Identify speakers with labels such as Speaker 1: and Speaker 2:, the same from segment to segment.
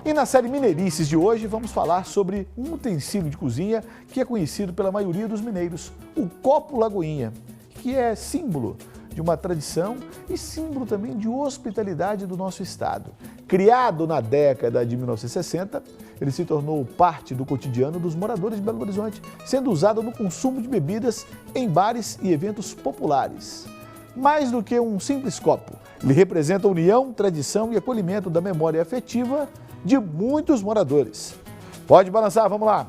Speaker 1: E na série Mineirices de hoje vamos falar sobre um utensílio de cozinha que é conhecido pela maioria dos mineiros, o copo Lagoinha, que é símbolo de uma tradição e símbolo também de hospitalidade do nosso estado. Criado na década de 1960, ele se tornou parte do cotidiano dos moradores de Belo Horizonte, sendo usado no consumo de bebidas em bares e eventos populares. Mais do que um simples copo, ele representa a união, tradição e acolhimento da memória afetiva de muitos moradores. Pode balançar, vamos lá!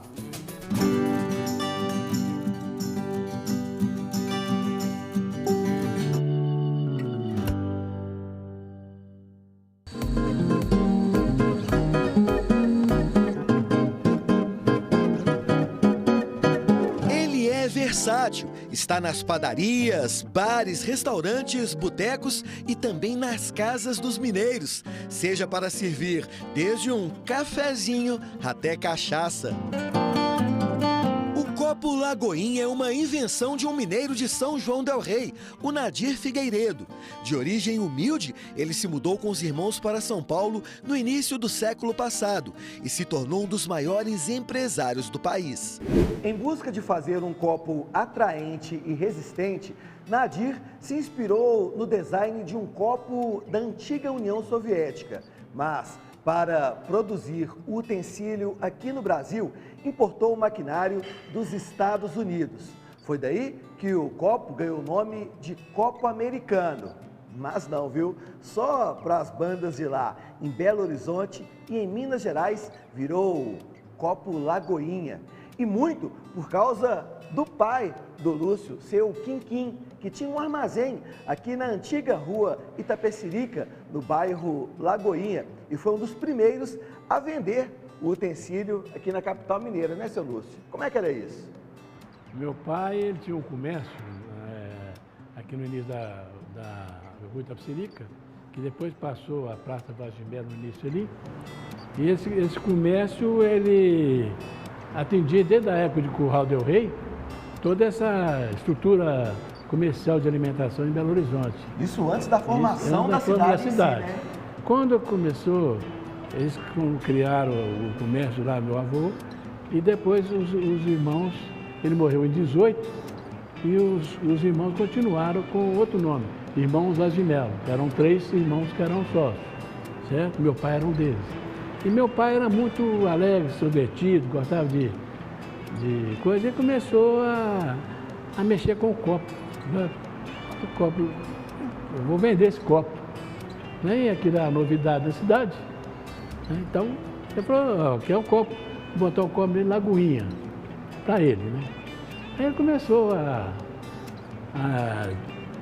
Speaker 2: Versátil, está nas padarias, bares, restaurantes, botecos e também nas casas dos mineiros, seja para servir desde um cafezinho até cachaça. O copo Lagoinha é uma invenção de um mineiro de São João del Rei, o Nadir Figueiredo. De origem humilde, ele se mudou com os irmãos para São Paulo no início do século passado e se tornou um dos maiores empresários do país.
Speaker 3: Em busca de fazer um copo atraente e resistente, Nadir se inspirou no design de um copo da antiga União Soviética, mas para produzir o utensílio aqui no Brasil, importou o maquinário dos Estados Unidos. Foi daí que o copo ganhou o nome de copo americano. Mas não, viu? Só para as bandas de lá. Em Belo Horizonte e em Minas Gerais virou copo Lagoinha. E muito por causa do pai do Lúcio, seu Quinquim, que tinha um armazém aqui na antiga rua Itapecerica, no bairro Lagoinha, e foi um dos primeiros a vender o utensílio aqui na capital mineira, né, seu Lúcio? Como é que era isso?
Speaker 4: Meu pai, ele tinha um comércio aqui no início da rua Itapecerica, que depois passou a Praça Vaz de Melo no início ali, e esse comércio, ele atendia desde a época de Curral del Rei, toda essa estrutura comercial de alimentação em Belo Horizonte.
Speaker 3: Isso antes da formação da cidade. Si, né?
Speaker 4: Quando começou, eles criaram o comércio lá, meu avô, e depois os irmãos, ele morreu em 18, e os irmãos continuaram com outro nome, Irmãos Vaz de Melo. Eram 3 irmãos que eram sócios, certo? Meu pai era um deles. E meu pai era muito alegre, extrovertido, gostava de coisa, e começou a mexer com o copo. O copo, eu vou vender esse copo. E aquilo era a novidade da cidade. Então, ele falou, que é o copo, botar o copo de Lagoinha para ele, né? Aí ele começou a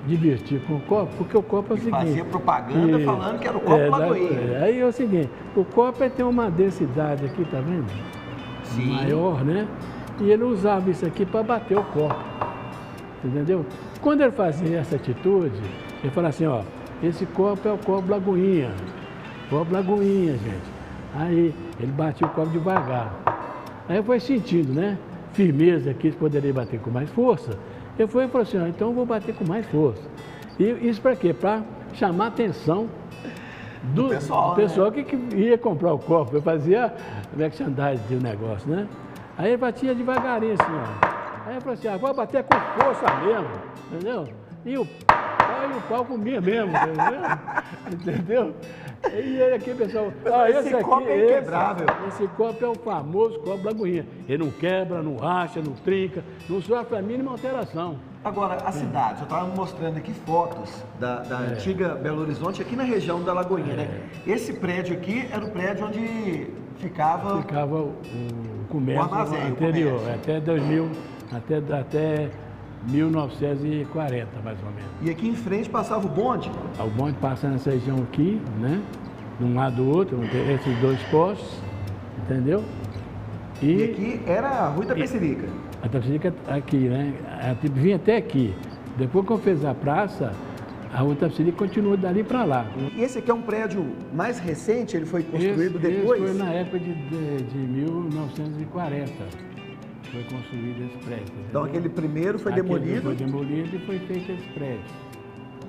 Speaker 4: divertir com o copo, porque o copo é o seguinte...
Speaker 3: Fazia propaganda falando que era o copo Lagoinha.
Speaker 4: Aí é o seguinte, o copo tem uma densidade aqui, tá vendo?
Speaker 3: Sim.
Speaker 4: Maior, né? E ele usava isso aqui para bater o copo, entendeu? Quando ele fazia essa atitude, ele falava assim, ó, esse copo é o copo Lagoinha, gente. Aí ele batia o copo devagar. Aí eu fui sentindo, né? Firmeza que poderia bater com mais força. Ele foi e falou assim, ó, então eu vou bater com mais força. E isso para quê? Para chamar a atenção do pessoal, né? que ia comprar o copo. Eu fazia merchandising do negócio, né? Aí ele batia devagarinho assim, ó. Aí ele falou assim, vou bater com força mesmo, entendeu? E o pau comia mesmo, entendeu? E aí aqui, pessoal,
Speaker 3: esse copo é inquebrável.
Speaker 4: Esse copo é o famoso copo Lagoinha. Ele não quebra, não racha, não trinca, não sofre a mínima alteração.
Speaker 3: Agora, a cidade, eu estava mostrando aqui fotos da antiga Belo Horizonte, aqui na região da Lagoinha, né? Esse prédio aqui era o prédio onde ficava
Speaker 4: o comércio,
Speaker 3: o armazém,
Speaker 4: anterior,
Speaker 3: o
Speaker 4: até 2000, até 1940, mais ou menos.
Speaker 3: E aqui em frente passava o bonde?
Speaker 4: O bonde passa nessa região aqui, né? De um lado do outro, esses 2 postos, entendeu?
Speaker 3: E aqui era a Rua Itapecerica?
Speaker 4: A Itapecerica aqui, né? Vinha até aqui. Depois que eu fiz a praça, a Rua Itapecerica continua dali para lá.
Speaker 3: E esse aqui é um prédio mais recente? Ele foi construído depois?
Speaker 4: Esse foi na época de 1940. Foi construído esse prédio. Entendeu?
Speaker 3: Então aquele primeiro foi demolido?
Speaker 4: Foi demolido e foi feito esse prédio.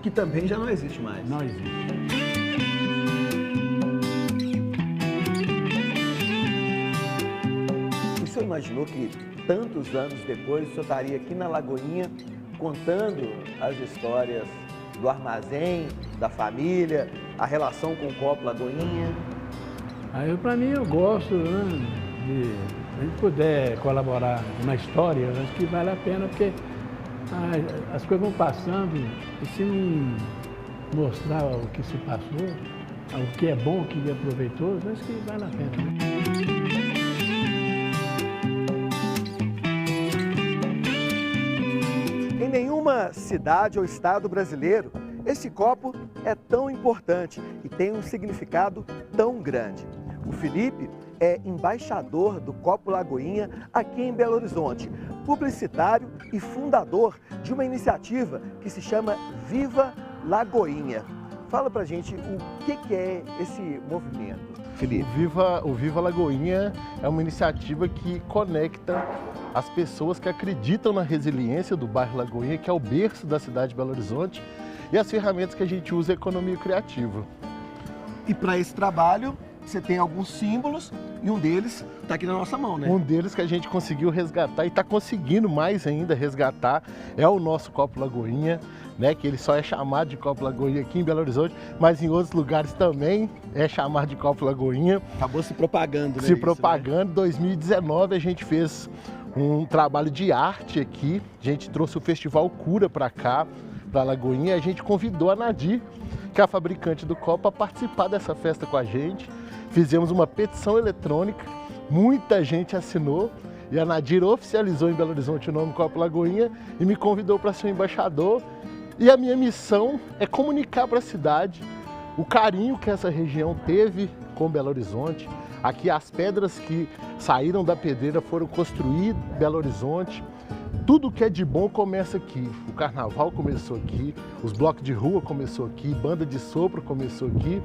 Speaker 3: Que também já não existe mais.
Speaker 4: Não existe.
Speaker 3: senhor imaginou que tantos anos depois o senhor estaria aqui na Lagoinha contando as histórias do armazém, da família, a relação com o Copo Lagoinha?
Speaker 4: Aí, para mim, eu gosto, né, se a gente puder colaborar na história, eu acho que vale a pena, porque as coisas vão passando e se não mostrar o que se passou, o que é bom, o que é proveitoso, acho que vale a pena.
Speaker 3: Em nenhuma cidade ou estado brasileiro, esse copo é tão importante e tem um significado tão grande. O Felipe é embaixador do Copo Lagoinha aqui em Belo Horizonte, publicitário e fundador de uma iniciativa que se chama Viva Lagoinha. Fala pra gente o que é esse movimento, Felipe.
Speaker 5: O Viva Lagoinha é uma iniciativa que conecta as pessoas que acreditam na resiliência do bairro Lagoinha, que é o berço da cidade de Belo Horizonte, e as ferramentas que a gente usa é economia criativa.
Speaker 3: E para esse trabalho, você tem alguns símbolos e um deles está aqui na nossa mão, né?
Speaker 5: Um deles que a gente conseguiu resgatar e está conseguindo mais ainda resgatar é o nosso Copo Lagoinha, né? Que ele só é chamado de Copo Lagoinha aqui em Belo Horizonte, mas em outros lugares também é chamado de Copo Lagoinha.
Speaker 3: Acabou se propagando, né?
Speaker 5: Se propagando. Em 2019 a gente fez um trabalho de arte aqui, a gente trouxe o Festival Cura para cá, para Lagoinha, e a gente convidou a Nadir, que é a fabricante do copo, a participar dessa festa com a gente. Fizemos uma petição eletrônica, muita gente assinou e a Nadir oficializou em Belo Horizonte o nome Copo Lagoinha e me convidou para ser embaixador. E a minha missão é comunicar para a cidade o carinho que essa região teve com Belo Horizonte. Aqui as pedras que saíram da pedreira foram construídas em Belo Horizonte. Tudo que é de bom começa aqui. O carnaval começou aqui, os blocos de rua começou aqui, banda de sopro começou aqui.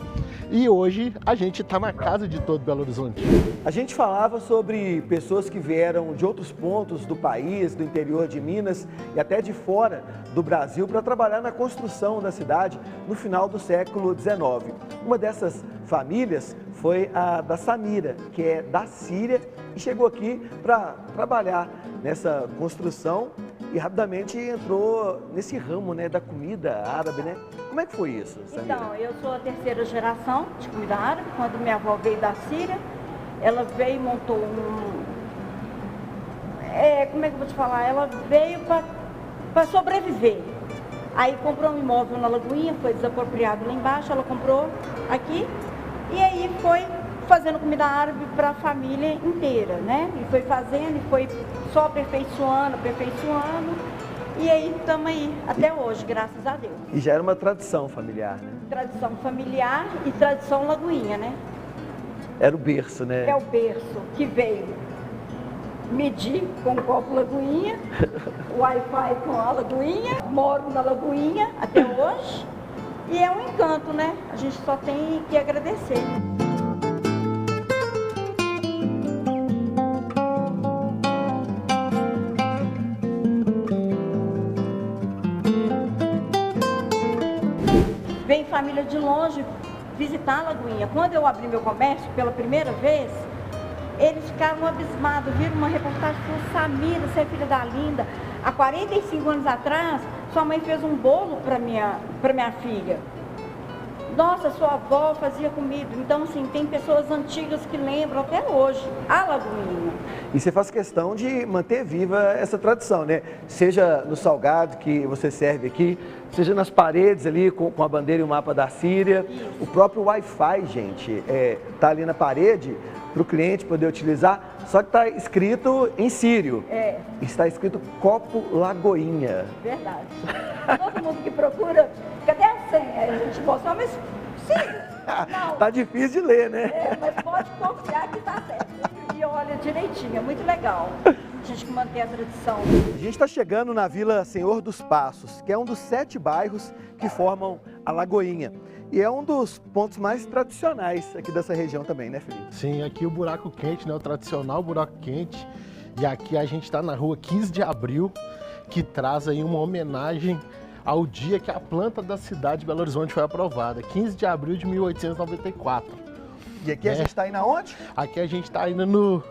Speaker 5: E hoje a gente está na casa de todo Belo Horizonte.
Speaker 3: A gente falava sobre pessoas que vieram de outros pontos do país, do interior de Minas e até de fora do Brasil para trabalhar na construção da cidade no final do século XIX. Uma dessas famílias foi a da Samira, que é da Síria e chegou aqui para trabalhar nessa construção e rapidamente entrou nesse ramo, né, da comida árabe, né? Como é que foi isso, Samira?
Speaker 6: Então, eu sou a terceira geração de comida árabe. Quando minha avó veio da Síria, ela veio e montou como é que eu vou te falar? Ela veio para sobreviver. Aí comprou um imóvel na Lagoinha, foi desapropriado lá embaixo, ela comprou aqui e aí foi fazendo comida árabe para a família inteira, né? E foi fazendo, e foi só aperfeiçoando, e aí estamos aí até hoje, graças a Deus.
Speaker 3: E já era uma tradição familiar, né?
Speaker 6: Tradição familiar e tradição Lagoinha, né?
Speaker 3: Era o berço, né?
Speaker 6: É o berço que veio medir com o Copo Lagoinha, Wi-Fi com a Lagoinha, moro na Lagoinha até hoje, e é um encanto, né? A gente só tem que agradecer. Vem família de longe visitar a Lagoinha. Quando eu abri meu comércio pela primeira vez, eles ficaram abismados, viram uma reportagem falando: Samira, você é filha da Linda. Há 45 anos atrás, sua mãe fez um bolo para minha filha. Nossa, sua avó fazia comida. Então, assim, tem pessoas antigas que lembram até hoje a Lagoinha.
Speaker 3: E você faz questão de manter viva essa tradição, né? Seja no salgado que você serve aqui, seja nas paredes ali com a bandeira e o mapa da Síria. Isso. O próprio Wi-Fi, gente, tá ali na parede para o cliente poder utilizar, só que está escrito em sírio. Está escrito Copo Lagoinha.
Speaker 6: Verdade. Todo mundo que procura, cadê a senha? A gente mostra, mas sim. Não.
Speaker 3: Tá difícil de ler, né?
Speaker 6: Mas pode confiar que tá certo. E olha direitinho, é muito legal a gente manter a tradição.
Speaker 3: A gente está chegando na Vila Senhor dos Passos, que é um dos 7 bairros que formam a Lagoinha. E é um dos pontos mais tradicionais aqui dessa região também, né, Felipe?
Speaker 5: Sim, aqui o Buraco Quente, né, o tradicional Buraco Quente. E aqui a gente está na rua 15 de abril, que traz aí uma homenagem ao dia que a planta da cidade de Belo Horizonte foi aprovada, 15 de abril de 1894.
Speaker 3: E aqui a gente está indo aonde?
Speaker 5: Aqui a gente está indo no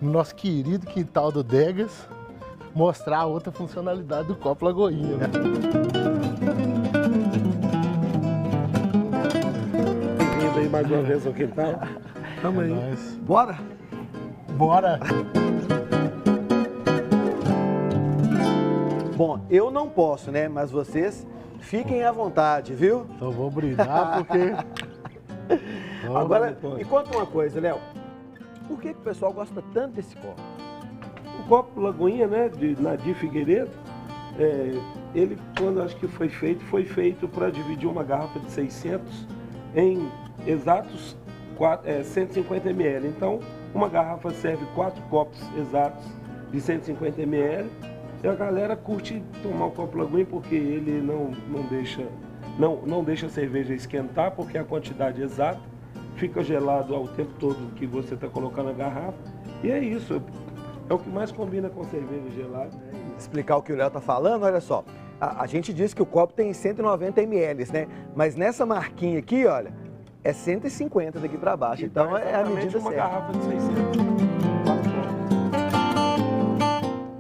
Speaker 5: no nosso querido quintal do Degas, mostrar a outra funcionalidade do copo Lagoinha, né?
Speaker 7: Bem-vindo aí mais uma vez ao quintal. Tamo aí.
Speaker 5: Nóis.
Speaker 3: Bora?
Speaker 5: Bora!
Speaker 3: Bom, eu não posso, né? Mas vocês fiquem à vontade, viu?
Speaker 5: Então vou brindar porque...
Speaker 3: Agora, me conta uma coisa, Léo. Por que o pessoal gosta tanto desse copo?
Speaker 7: O copo Lagoinha, né, de Nadir Figueiredo, ele, quando acho que foi feito para dividir uma garrafa de 600 em exatos 150 ml. Então, uma garrafa serve 4 copos exatos de 150 ml. E a galera curte tomar o copo Lagoinha porque ele não deixa a cerveja esquentar, porque a quantidade exata fica gelado ao tempo todo que você está colocando a garrafa. E é isso, é o que mais combina com cerveja gelada.
Speaker 3: Explicar o que o Léo tá falando, olha só. A gente disse que o copo tem 190 ml, né? Mas nessa marquinha aqui, olha, é 150 daqui para baixo. Então é a medida
Speaker 7: uma
Speaker 3: certa.
Speaker 7: garrafa de 600.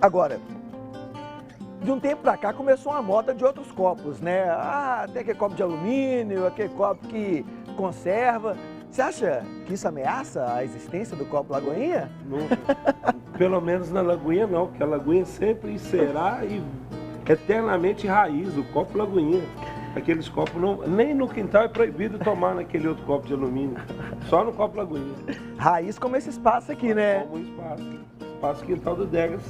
Speaker 3: Agora, de um tempo para cá começou uma moda de outros copos, né? Tem aquele copo de alumínio, aquele copo que conserva. Você acha que isso ameaça a existência do copo Lagoinha?
Speaker 7: Pelo menos na Lagoinha não, porque a Lagoinha sempre será e eternamente raiz, o copo Lagoinha. Aqueles copos, nem no quintal é proibido tomar naquele outro copo de alumínio, só no copo Lagoinha.
Speaker 3: Raiz como esse espaço aqui, né?
Speaker 7: Como o espaço quintal do Degas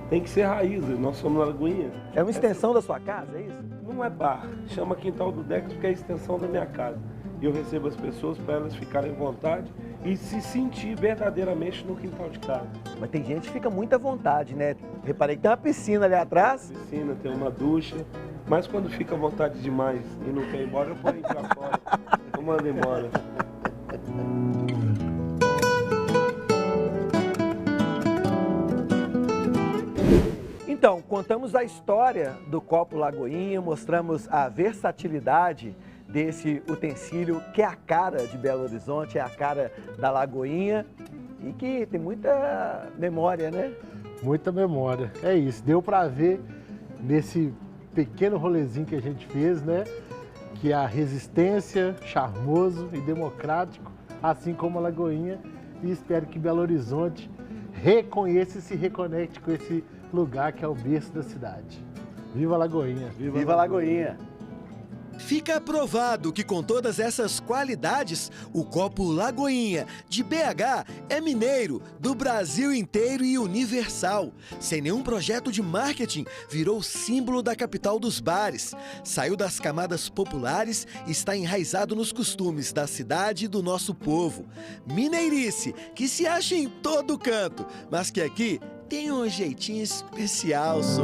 Speaker 7: tem que ser raiz, nós somos na Lagoinha.
Speaker 3: É uma extensão da sua casa, é isso?
Speaker 7: Não é bar, chama quintal do Degas porque é a extensão da minha casa. E eu recebo as pessoas para elas ficarem à vontade e se sentir verdadeiramente no quintal de casa.
Speaker 3: Mas tem gente que fica muito à vontade, né? Reparei que tem uma piscina ali atrás.
Speaker 7: Piscina, tem uma ducha, mas quando fica à vontade demais e não quer ir embora, eu ponho pra fora, eu mando embora.
Speaker 3: Então, contamos a história do copo Lagoinha, mostramos a versatilidade desse utensílio que é a cara de Belo Horizonte, é a cara da Lagoinha e que tem muita memória, né?
Speaker 5: Muita memória. É isso, deu para ver nesse pequeno rolezinho que a gente fez, né? Que a resistência, charmoso e democrático, assim como a Lagoinha. E espero que Belo Horizonte reconheça e se reconecte com esse lugar que é o berço da cidade. Viva a Lagoinha!
Speaker 3: Viva a Lagoinha!
Speaker 2: Fica aprovado que com todas essas qualidades, o copo Lagoinha de BH é mineiro, do Brasil inteiro e universal. Sem nenhum projeto de marketing, virou símbolo da capital dos bares. Saiu das camadas populares e está enraizado nos costumes da cidade e do nosso povo. Mineirice, que se acha em todo canto, mas que aqui tem um jeitinho especial, só.